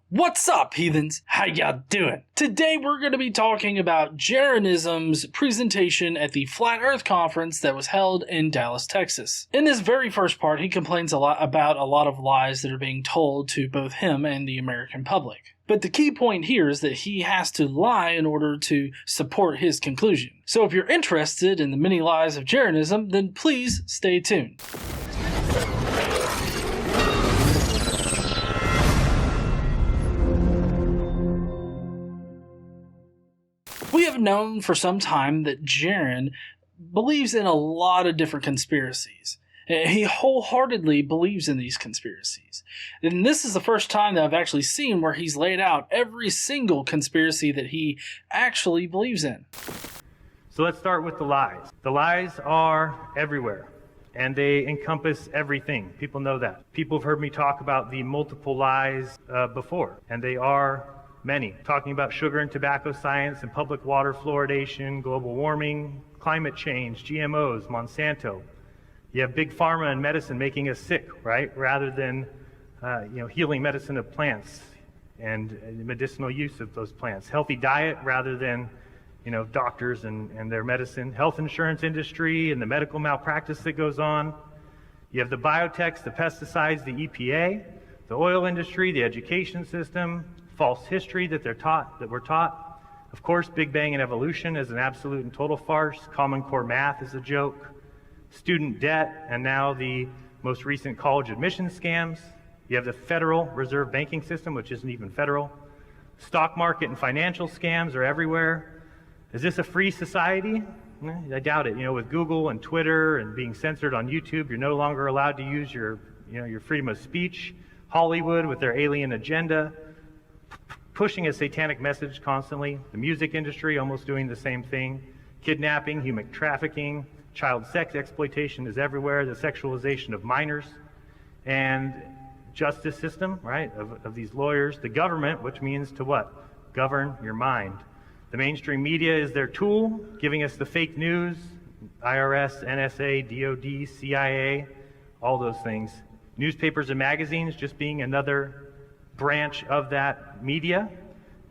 What's up, heathens? How y'all doing? Today we're going to be talking about Jeranism's presentation at the Flat Earth Conference that was held in Dallas, Texas. In this very first part, he complains about a lot of lies that are being told to both him and the American public. But the key point here is that he has to lie in order to support his conclusion. So if you're interested in the many lies of Jeranism, then please stay tuned. We have known for some time that Jeran believes in a lot of different conspiracies. He wholeheartedly believes in these conspiracies. And this is the first time that I've actually seen where he's laid out every single conspiracy that he actually believes in. So let's start with the lies. The lies are everywhere, and they encompass everything. People know that. People have heard me talk about the multiple lies before, and they are many. Talking about sugar and tobacco science and public water fluoridation, global warming, climate change, GMOs, Monsanto. You have big pharma and medicine making us sick, right? Rather than healing medicine of plants and medicinal use of those plants. Healthy diet rather than doctors and their medicine. Health insurance industry and the medical malpractice that goes on. You have the biotechs, the pesticides, the EPA, the oil industry, the education system, false history that we're taught. Of course, Big Bang and evolution is an absolute and total farce. Common Core math is a joke. Student debt, and now the most recent college admission scams. You have the Federal Reserve banking system, which isn't even federal. Stock market and financial scams are everywhere. Is this a free society? I doubt it. With Google and Twitter and being censored on YouTube, you're no longer allowed to use your freedom of speech. Hollywood with their alien agenda, pushing a satanic message constantly. The music industry almost doing the same thing. Kidnapping, human trafficking, child sex exploitation is everywhere. The sexualization of minors. And justice system, right, of these lawyers. The government, which means to what? Govern your mind. The mainstream media is their tool, giving us the fake news, IRS, NSA, DOD, CIA, all those things. Newspapers and magazines just being another branch of that media.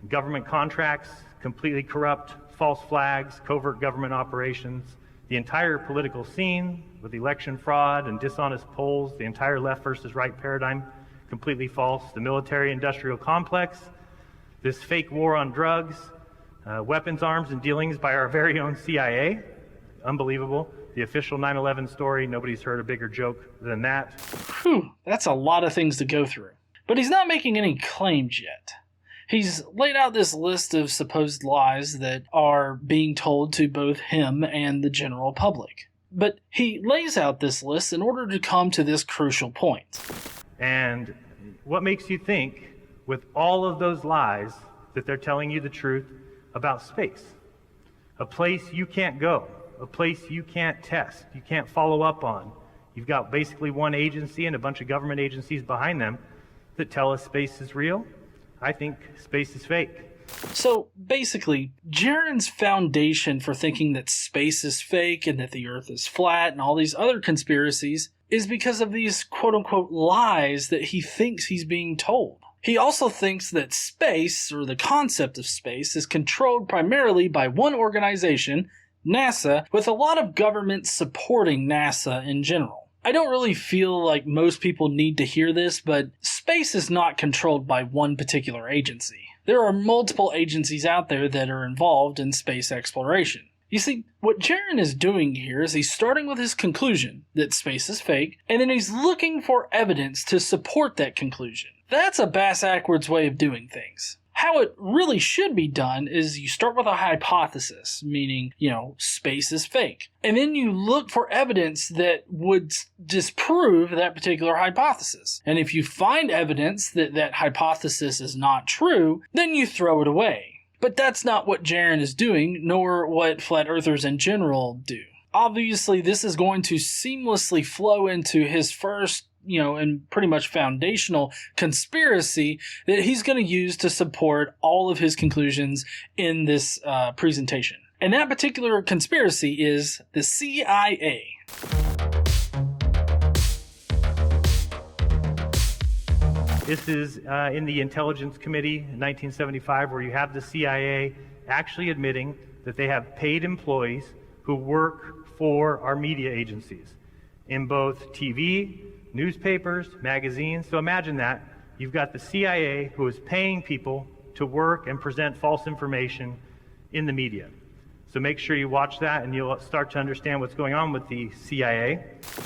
Government contracts, completely corrupt, false flags, covert government operations. The entire political scene with election fraud and dishonest polls, the entire left versus right paradigm, completely false. The military-industrial complex, this fake war on drugs, weapons, arms, and dealings by our very own CIA, unbelievable. The official 9/11 story, nobody's heard a bigger joke than that. Whew, that's a lot of things to go through. But he's not making any claims yet. He's laid out this list of supposed lies that are being told to both him and the general public. But he lays out this list in order to come to this crucial point. And what makes you think, with all of those lies, that they're telling you the truth about space? A place you can't go, a place you can't test, you can't follow up on. You've got basically one agency and a bunch of government agencies behind them that tell us space is real. I think space is fake. So basically, Jeran's foundation for thinking that space is fake and that the Earth is flat and all these other conspiracies is because of these quote-unquote lies that he thinks he's being told. He also thinks that space, or the concept of space, is controlled primarily by one organization, NASA, with a lot of government supporting NASA in general. I don't really feel like most people need to hear this, but space is not controlled by one particular agency. There are multiple agencies out there that are involved in space exploration. You see, what Jeran is doing here is he's starting with his conclusion that space is fake, and then he's looking for evidence to support that conclusion. That's a bass-ackwards way of doing things. How it really should be done is you start with a hypothesis, meaning, space is fake. And then you look for evidence that would disprove that particular hypothesis. And if you find evidence that that hypothesis is not true, then you throw it away. But that's not what Jeran is doing, nor what flat earthers in general do. Obviously, this is going to seamlessly flow into his first and pretty much foundational conspiracy that he's going to use to support all of his conclusions in this presentation. And that particular conspiracy is the CIA. This is in the Intelligence Committee in 1975, where you have the CIA actually admitting that they have paid employees who work for our media agencies in both TV, newspapers, magazines. So imagine that. You've got the CIA who is paying people to work and present false information in the media. So make sure you watch that and you'll start to understand what's going on with the CIA.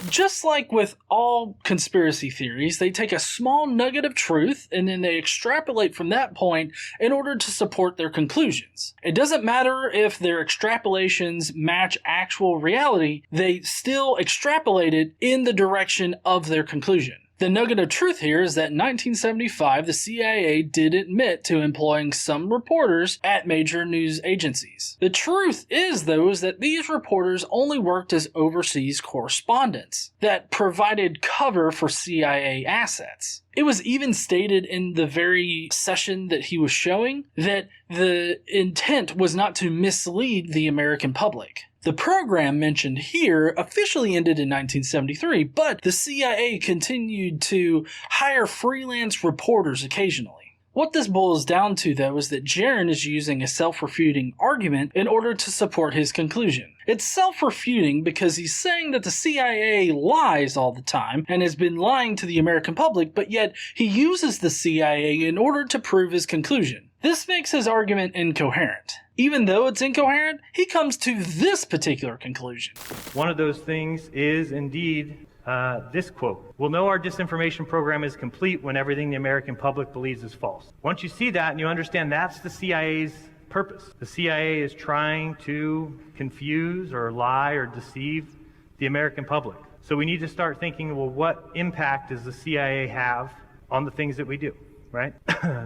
Just like with all conspiracy theories, they take a small nugget of truth and then they extrapolate from that point in order to support their conclusions. It doesn't matter if their extrapolations match actual reality, they still extrapolate it in the direction of their conclusion. The nugget of truth here is that in 1975, the CIA did admit to employing some reporters at major news agencies. The truth is, though, is that these reporters only worked as overseas correspondents that provided cover for CIA assets. It was even stated in the very session that he was showing that the intent was not to mislead the American public. The program mentioned here officially ended in 1973, but the CIA continued to hire freelance reporters occasionally. What this boils down to, though, is that Jeran is using a self-refuting argument in order to support his conclusion. It's self-refuting because he's saying that the CIA lies all the time and has been lying to the American public, but yet he uses the CIA in order to prove his conclusion. This makes his argument incoherent. Even though it's incoherent, he comes to this particular conclusion. One of those things is indeed this quote: "We'll know our disinformation program is complete when everything the American public believes is false." Once you see that and you understand that's the CIA's purpose. The CIA is trying to confuse or lie or deceive the American public. So we need to start thinking, well, what impact does the CIA have on the things that we do? Right?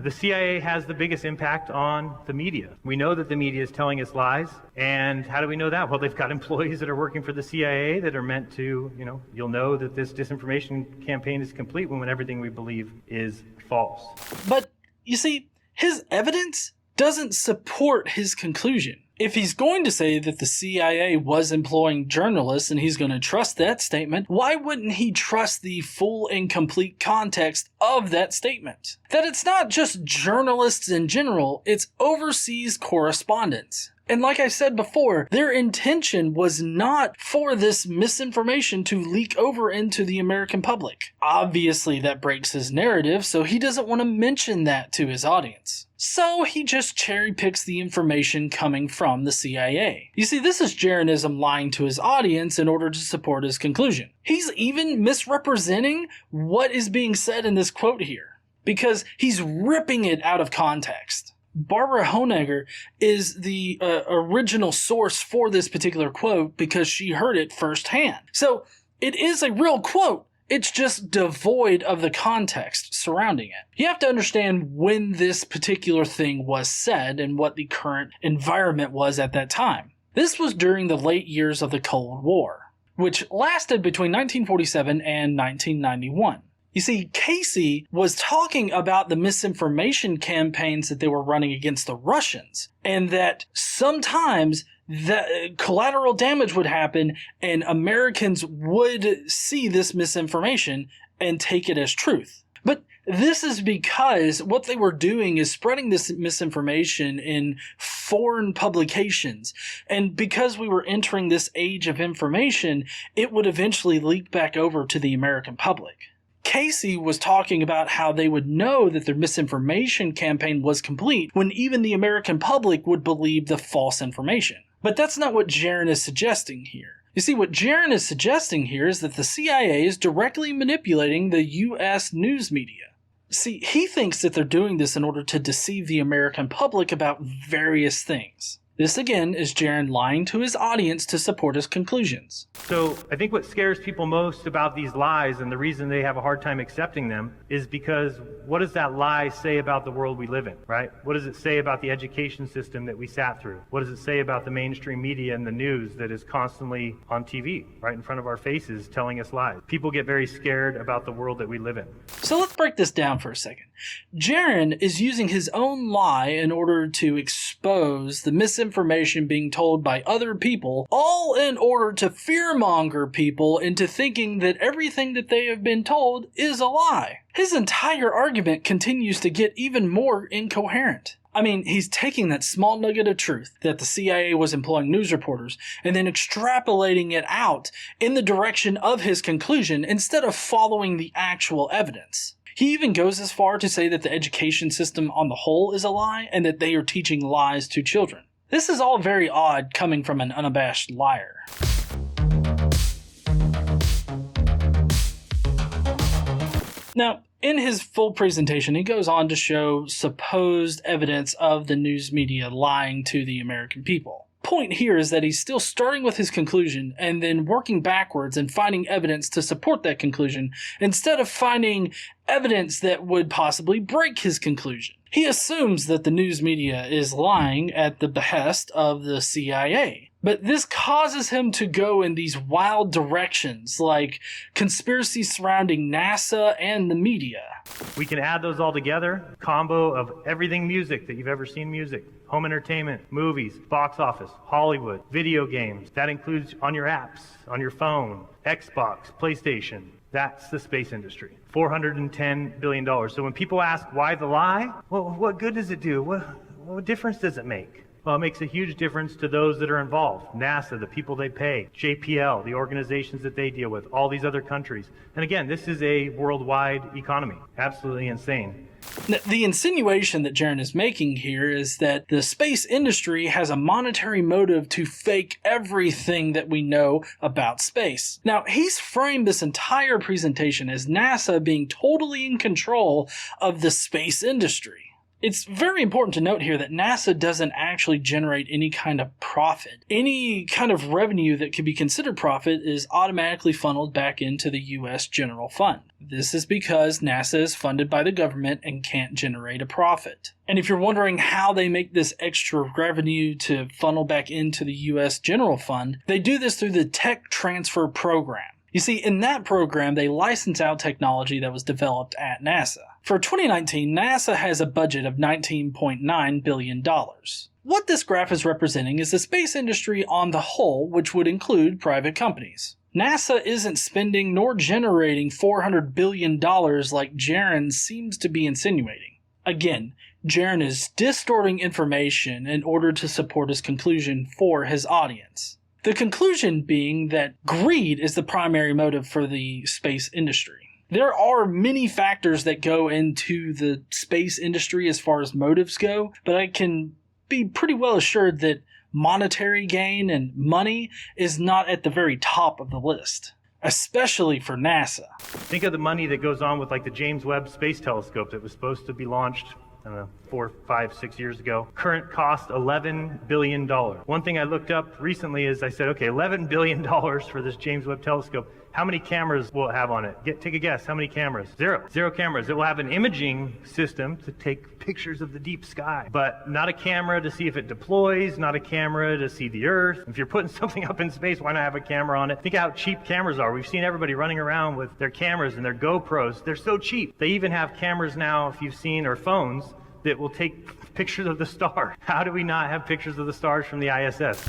The CIA has the biggest impact on the media. We know that the media is telling us lies. And how do we know that? Well, they've got employees that are working for the CIA that are meant to, you'll know that this disinformation campaign is complete when everything we believe is false. But, you see, his evidence doesn't support his conclusion. If he's going to say that the CIA was employing journalists and he's going to trust that statement, why wouldn't he trust the full and complete context of that statement? That it's not just journalists in general, it's overseas correspondents. And like I said before, their intention was not for this misinformation to leak over into the American public. Obviously, that breaks his narrative, so he doesn't want to mention that to his audience. So he just cherry picks the information coming from the CIA. You see, this is Jeranism lying to his audience in order to support his conclusion. He's even misrepresenting what is being said in this quote here, because he's ripping it out of context. Barbara Honegger is the original source for this particular quote because she heard it firsthand. So it is a real quote. It's just devoid of the context surrounding it. You have to understand when this particular thing was said and what the current environment was at that time. This was during the late years of the Cold War, which lasted between 1947 and 1991. You see, Casey was talking about the misinformation campaigns that they were running against the Russians, and that sometimes the collateral damage would happen and Americans would see this misinformation and take it as truth. But this is because what they were doing is spreading this misinformation in foreign publications. And because we were entering this age of information, it would eventually leak back over to the American public. Casey was talking about how they would know that their misinformation campaign was complete when even the American public would believe the false information. But that's not what Jeran is suggesting here. You see, what Jeran is suggesting here is that the CIA is directly manipulating the U.S. news media. See, he thinks that they're doing this in order to deceive the American public about various things. This again is Jeran lying to his audience to support his conclusions. So I think what scares people most about these lies, and the reason they have a hard time accepting them, is because what does that lie say about the world we live in, right? What does it say about the education system that we sat through? What does it say about the mainstream media and the news that is constantly on TV, right in front of our faces, telling us lies? People get very scared about the world that we live in. So let's break this down for a second. Jeran is using his own lie in order to expose the misinformation misinformation being told by other people, all in order to fearmonger people into thinking that everything that they have been told is a lie. His entire argument continues to get even more incoherent. I mean, he's taking that small nugget of truth that the CIA was employing news reporters and then extrapolating it out in the direction of his conclusion instead of following the actual evidence. He even goes as far to say that the education system on the whole is a lie and that they are teaching lies to children. This is all very odd coming from an unabashed liar. Now, in his full presentation, he goes on to show supposed evidence of the news media lying to the American people. Point here is that he's still starting with his conclusion and then working backwards and finding evidence to support that conclusion instead of finding evidence that would possibly break his conclusion. He assumes that the news media is lying at the behest of the CIA. But this causes him to go in these wild directions, like conspiracies surrounding NASA and the media. We can add those all together, combo of everything music that you've ever seen music, home entertainment, movies, box office, Hollywood, video games. That includes on your apps, on your phone, Xbox, PlayStation. That's the space industry. $410 billion. So when people ask why the lie, well, what good does it do? What difference does it make? Well, it makes a huge difference to those that are involved. NASA, the people they pay, JPL, the organizations that they deal with, all these other countries. And again, this is a worldwide economy. Absolutely insane. The insinuation that Jeran is making here is that the space industry has a monetary motive to fake everything that we know about space. Now, he's framed this entire presentation as NASA being totally in control of the space industry. It's very important to note here that NASA doesn't actually generate any kind of profit. Any kind of revenue that could be considered profit is automatically funneled back into the U.S. General Fund. This is because NASA is funded by the government and can't generate a profit. And if you're wondering how they make this extra revenue to funnel back into the U.S. General Fund, they do this through the Tech Transfer Program. You see, in that program, they license out technology that was developed at NASA. For 2019, NASA has a budget of $19.9 billion. What this graph is representing is the space industry on the whole, which would include private companies. NASA isn't spending nor generating $400 billion like Jerans seems to be insinuating. Again, Jeran is distorting information in order to support his conclusion for his audience. The conclusion being that greed is the primary motive for the space industry. There are many factors that go into the space industry as far as motives go, but I can be pretty well assured that monetary gain and money is not at the very top of the list, especially for NASA. Think of the money that goes on with like the James Webb Space Telescope that was supposed to be launched 4, 5, 6 years ago. Current cost, $11 billion. One thing I looked up recently is I said, okay, $11 billion for this James Webb Telescope. How many cameras will it have on it? Take a guess. How many cameras? Zero cameras. It will have an imaging system to take pictures of the deep sky, but not a camera to see if it deploys, not a camera to see the Earth. If you're putting something up in space, why not have a camera on it? Think how cheap cameras are. We've seen everybody running around with their cameras and their GoPros. They're so cheap. They even have cameras now, if you've seen, or phones, that will take pictures of the stars. How do we not have pictures of the stars from the ISS?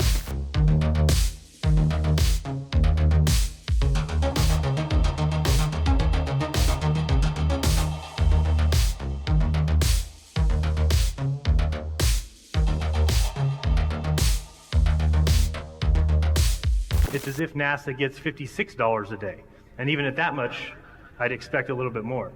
It's as if NASA gets $56 a day. And even at that much, I'd expect a little bit more.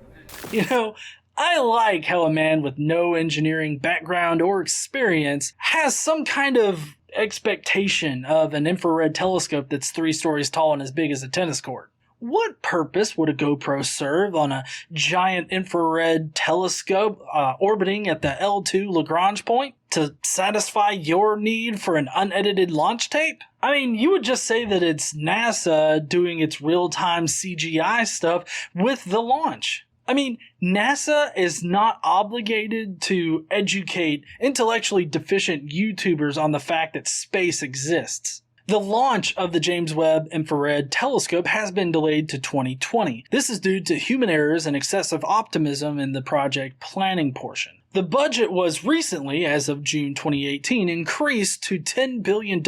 You know, I like how a man with no engineering background or experience has some kind of expectation of an infrared telescope that's 3 stories tall and as big as a tennis court. What purpose would a GoPro serve on a giant infrared telescope orbiting at the L2 Lagrange point? To satisfy your need for an unedited launch tape? I mean, you would just say that it's NASA doing its real-time CGI stuff with the launch. I mean, NASA is not obligated to educate intellectually deficient YouTubers on the fact that space exists. The launch of the James Webb Infrared Telescope has been delayed to 2020. This is due to human errors and excessive optimism in the project planning portion. The budget was recently, as of June 2018, increased to $10 billion,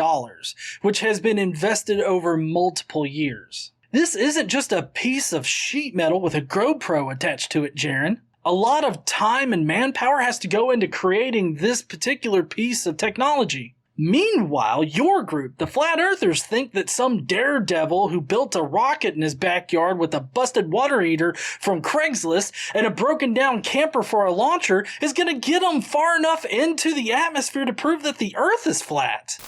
which has been invested over multiple years. This isn't just a piece of sheet metal with a GoPro attached to it, Jaron. A lot of time and manpower has to go into creating this particular piece of technology. Meanwhile, your group, the Flat Earthers, think that some daredevil who built a rocket in his backyard with a busted water heater from Craigslist and a broken down camper for a launcher is going to get them far enough into the atmosphere to prove that the Earth is flat.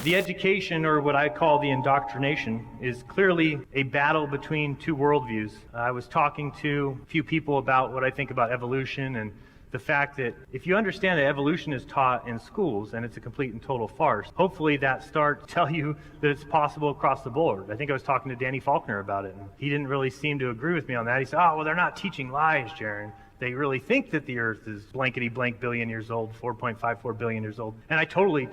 The education, or what I call the indoctrination, is clearly a battle between two worldviews. I was talking to a few people about what I think about evolution and the fact that if you understand that evolution is taught in schools and it's a complete and total farce, hopefully that starts to tell you that it's possible across the board. I think I was talking to Danny Faulkner about it, and he didn't really seem to agree with me on that. He said, oh, well, they're not teaching lies, Jaron. They really think that the Earth is blankety blank billion years old, 4.54 billion years old. And I totally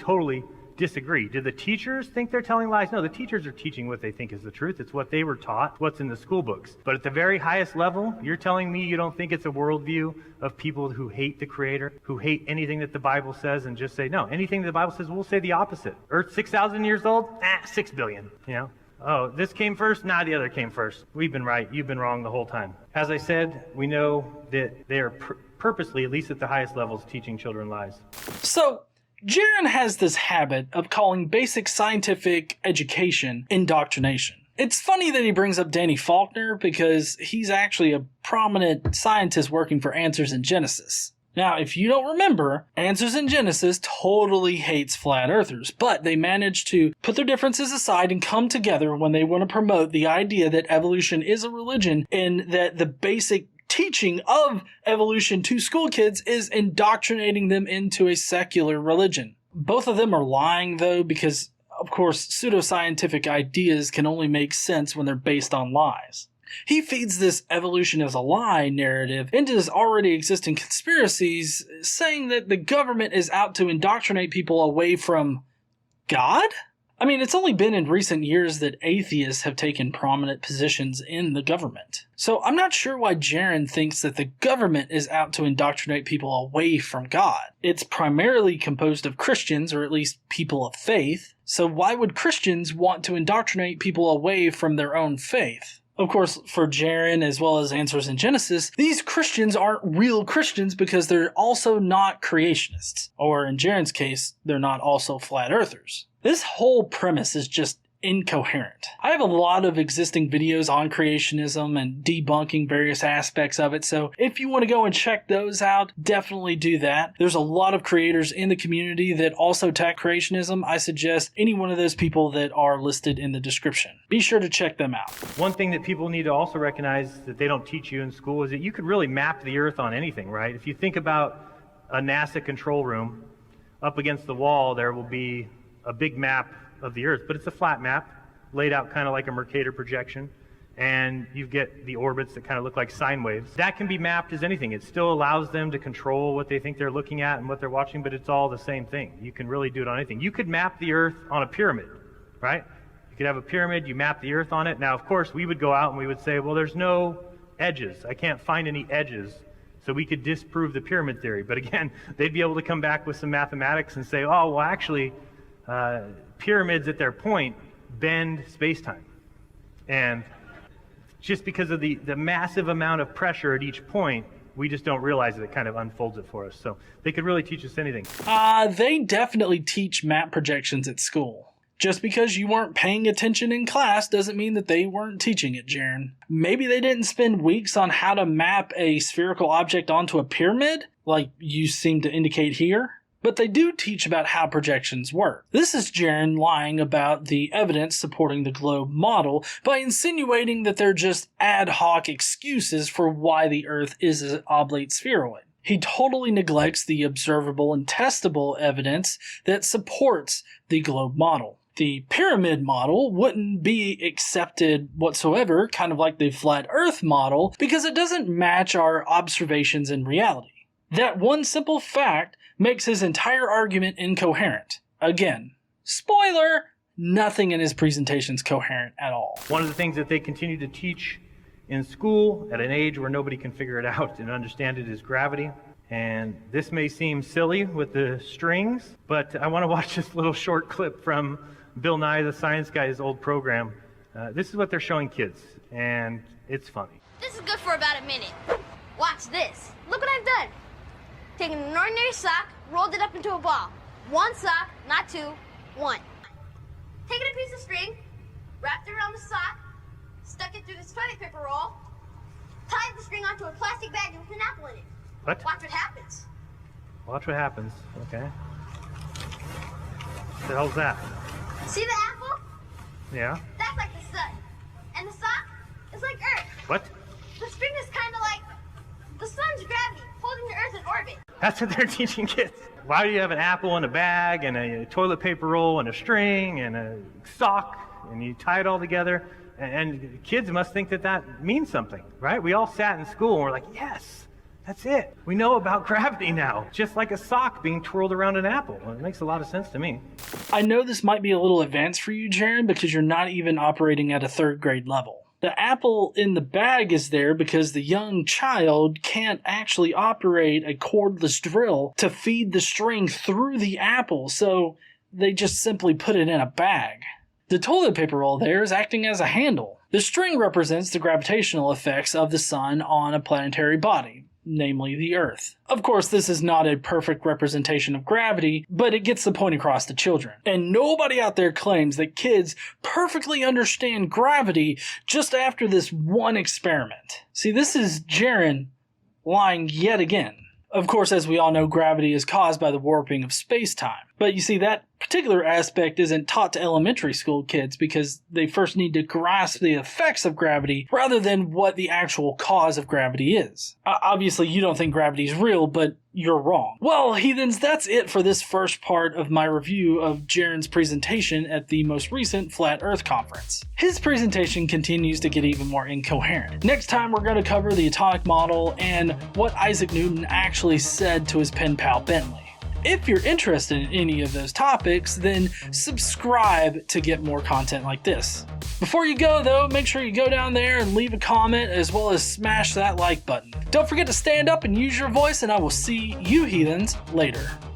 disagree. Do the teachers think they're telling lies? No, the teachers are teaching what they think is the truth. It's what they were taught, what's in the school books. But at the very highest level, you're telling me you don't think it's a worldview of people who hate the Creator, who hate anything that the Bible says, and just say, no, anything that the Bible says, we'll say the opposite. Earth 6,000 years old? 6 billion, you know? Oh, this came first? Nah, the other came first. We've been right. You've been wrong the whole time. As I said, we know that they are purposely, at least at the highest levels, teaching children lies. So, Jeran has this habit of calling basic scientific education indoctrination. It's funny that he brings up Danny Faulkner because he's actually a prominent scientist working for Answers in Genesis. Now, if you don't remember, Answers in Genesis totally hates flat earthers, but they manage to put their differences aside and come together when they want to promote the idea that evolution is a religion and that the basic teaching of evolution to school kids is indoctrinating them into a secular religion. Both of them are lying, though, because, of course, pseudoscientific ideas can only make sense when they're based on lies. He feeds this evolution as a lie narrative into his already existing conspiracies, saying that the government is out to indoctrinate people away from God? I mean, it's only been in recent years that atheists have taken prominent positions in the government. So I'm not sure why Jeran thinks that the government is out to indoctrinate people away from God. It's primarily composed of Christians, or at least people of faith. So why would Christians want to indoctrinate people away from their own faith? Of course, for Jeran, as well as Answers in Genesis, these Christians aren't real Christians because they're also not creationists. Or in Jeran's case, they're not also flat earthers. This whole premise is just incoherent. I have a lot of existing videos on creationism and debunking various aspects of it, so if you want to go and check those out, definitely do that. There's a lot of creators in the community that also attack creationism. I suggest any one of those people that are listed in the description. Be sure to check them out. One thing that people need to also recognize that they don't teach you in school is that you could really map the Earth on anything, right? If you think about a NASA control room, up against the wall there will be a big map of the Earth, but it's a flat map laid out kind of like a Mercator projection, and you get the orbits that kind of look like sine waves. That can be mapped as anything. It still allows them to control what they think they're looking at and what they're watching, but it's all the same thing. You can really do it on anything. You could map the Earth on a pyramid, right? You could have a pyramid, you map the Earth on it. Now, of course, we would go out and we would say, well, there's no edges. I can't find any edges, so we could disprove the pyramid theory. But again, they'd be able to come back with some mathematics and say, oh, well, actually, pyramids at their point bend space-time. And just because of the massive amount of pressure at each point, we just don't realize it. It kind of unfolds it for us. So they could really teach us anything. They definitely teach map projections at school. Just because you weren't paying attention in class doesn't mean that they weren't teaching it, Jeran. Maybe they didn't spend weeks on how to map a spherical object onto a pyramid, like you seem to indicate here. But they do teach about how projections work. This is Jeran lying about the evidence supporting the globe model by insinuating that they're just ad hoc excuses for why the Earth is an oblate spheroid. He totally neglects the observable and testable evidence that supports the globe model. The pyramid model wouldn't be accepted whatsoever, kind of like the flat earth model, because it doesn't match our observations in reality. That one simple fact makes his entire argument incoherent. Again, spoiler, nothing in his presentation is coherent at all. One of the things that they continue to teach in school at an age where nobody can figure it out and understand it is gravity. And this may seem silly with the strings, but I want to watch this little short clip from Bill Nye the Science Guy's old program. This is what they're showing kids, and it's funny. This is good for about a minute. Watch this. Look what I've done. Taken an ordinary sock, rolled it up into a ball. One sock, not two, one. Taken a piece of string, wrapped it around the sock, stuck it through this toilet paper roll, tied the string onto a plastic bag with an apple in it. What? Watch what happens. Watch what happens, okay. What the hell's that? See the apple? Yeah. That's like the sun. And the sock is like Earth. What? The string is kind of like the sun's gravity holding the Earth in orbit. That's what they're teaching kids. Why do you have an apple in a bag and a toilet paper roll and a string and a sock and you tie it all together? And kids must think that that means something, right? We all sat in school and we're like, yes, that's it. We know about gravity now, just like a sock being twirled around an apple. Well, it makes a lot of sense to me. I know this might be a little advanced for you, Jaron, because you're not even operating at a third grade level. The apple in the bag is there because the young child can't actually operate a cordless drill to feed the string through the apple, so they just simply put it in a bag. The toilet paper roll there is acting as a handle. The string represents the gravitational effects of the sun on a planetary body, namely the Earth. Of course, this is not a perfect representation of gravity, but it gets the point across to children. And nobody out there claims that kids perfectly understand gravity just after this one experiment. See, this is Jeran lying yet again. Of course, as we all know, gravity is caused by the warping of space-time. But you see, that particular aspect isn't taught to elementary school kids because they first need to grasp the effects of gravity rather than what the actual cause of gravity is. Obviously, you don't think gravity is real, but you're wrong. Well, heathens, that's it for this first part of my review of Jeran's presentation at the most recent Flat Earth conference. His presentation continues to get even more incoherent. Next time, we're going to cover the atomic model and what Isaac Newton actually said to his pen pal Bentley. If you're interested in any of those topics, then subscribe to get more content like this. Before you go though, make sure you go down there and leave a comment as well as smash that like button. Don't forget to stand up and use your voice, and I will see you heathens later.